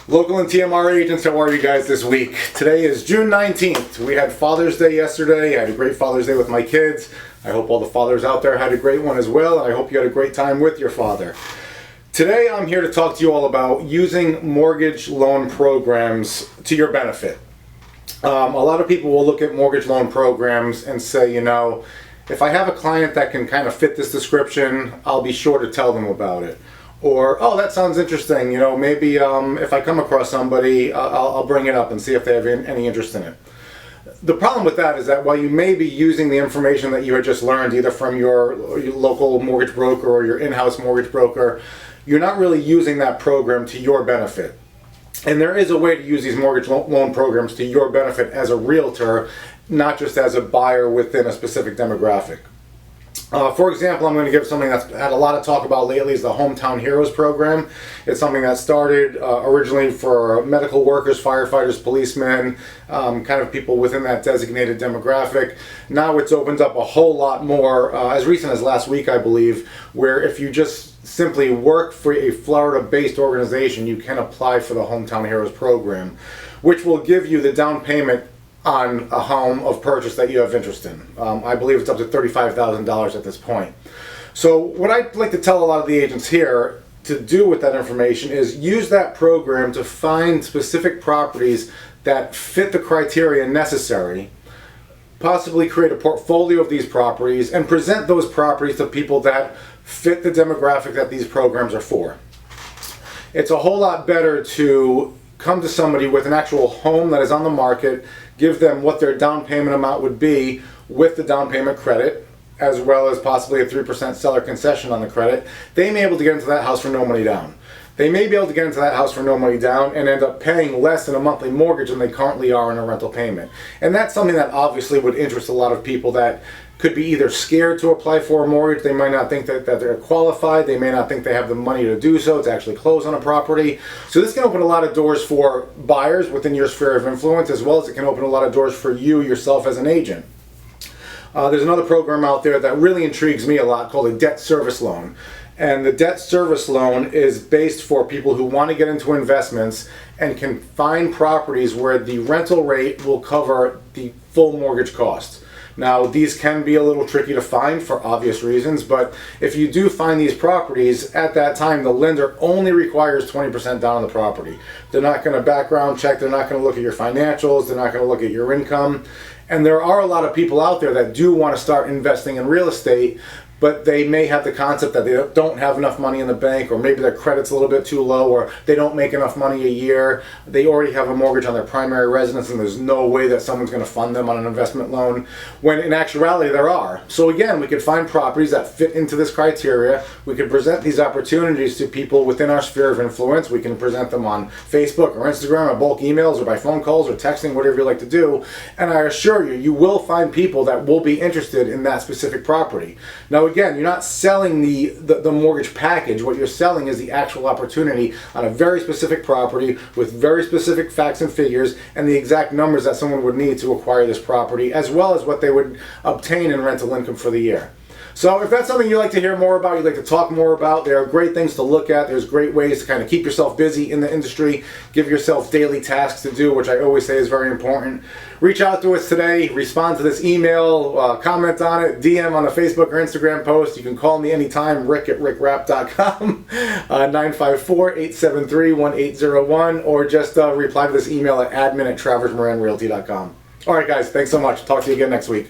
Local and TMR agents, how are you guys this week? Today is June 19th. We had Father's Day yesterday. I had a great Father's Day with my kids. I hope all the fathers out there had a great one as well, and I hope you had a great time with your father. Today I'm here to talk to you all about using mortgage loan programs to your benefit. A lot of people will look at mortgage loan programs and say, you know, if I have a client that can kind of fit this description, I'll be sure to tell them about it. Or, oh, that sounds interesting, you know, maybe if I come across somebody, I'll bring it up and see if they have any interest in it. The problem with that is that while you may be using the information that you had just learned, either from your local mortgage broker or your in-house mortgage broker, you're not really using that program to your benefit. And there is a way to use these mortgage loan programs to your benefit as a realtor, not just as a buyer within a specific demographic. For example, I'm going to give something that's had a lot of talk about lately is the Hometown Heroes program. It's something that started originally for medical workers, firefighters, policemen, kind of people within that designated demographic. Now it's opened up a whole lot more, as recent as last week, I believe, where if you just simply work for a Florida-based organization, you can apply for the Hometown Heroes program, which will give you the down payment on a home of purchase that you have interest in. I believe it's up to $35,000 at this point. So what I'd like to tell a lot of the agents here to do with that information is use that program to find specific properties that fit the criteria necessary, possibly create a portfolio of these properties, and present those properties to people that fit the demographic that these programs are for. It's a whole lot better to come to somebody with an actual home that is on the market, give them what their down payment amount would be with the down payment credit, as well as possibly a 3% seller concession on the credit. They may be able to get into that house for no money down. They may be able to get into that house for no money down and end up paying less in a monthly mortgage than they currently are in a rental payment. And that's something that obviously would interest a lot of people that could be either scared to apply for a mortgage. They might not think that they're qualified. They may not think they have the money to do so, to actually close on a property. So this can open a lot of doors for buyers within your sphere of influence, as well as it can open a lot of doors for you yourself as an agent. There's another program out there that really intrigues me a lot called a debt service loan. And the debt service loan is based for people who want to get into investments and can find properties where the rental rate will cover the full mortgage cost. Now, these can be a little tricky to find for obvious reasons, but if you do find these properties, at that time, the lender only requires 20% down on the property. They're not going to background check, they're not going to look at your financials, they're not going to look at your income. And there are a lot of people out there that do want to start investing in real estate, but they may have the concept that they don't have enough money in the bank, or maybe their credit's a little bit too low, or they don't make enough money a year. They already have a mortgage on their primary residence and there's no way that someone's going to fund them on an investment loan, when in actuality there are. So again, we could find properties that fit into this criteria. We could present these opportunities to people within our sphere of influence. We can present them on Facebook or Instagram or bulk emails or by phone calls or texting, whatever you like to do. And I assure you, you will find people that will be interested in that specific property. Now again, you're not selling the mortgage package. What you're selling is the actual opportunity on a very specific property with very specific facts and figures and the exact numbers that someone would need to acquire this property, as well as what they would obtain in rental income for the year. So if that's something you'd like to hear more about, you'd like to talk more about, there are great things to look at. There's great ways to kind of keep yourself busy in the industry, give yourself daily tasks to do, which I always say is very important. Reach out to us today, respond to this email, comment on it, DM on a Facebook or Instagram post. You can call me anytime, rick@rickrapp.com, 954-873-1801, or just reply to this email at admin@traversmiranrealty.com. All right, guys, thanks so much. Talk to you again next week.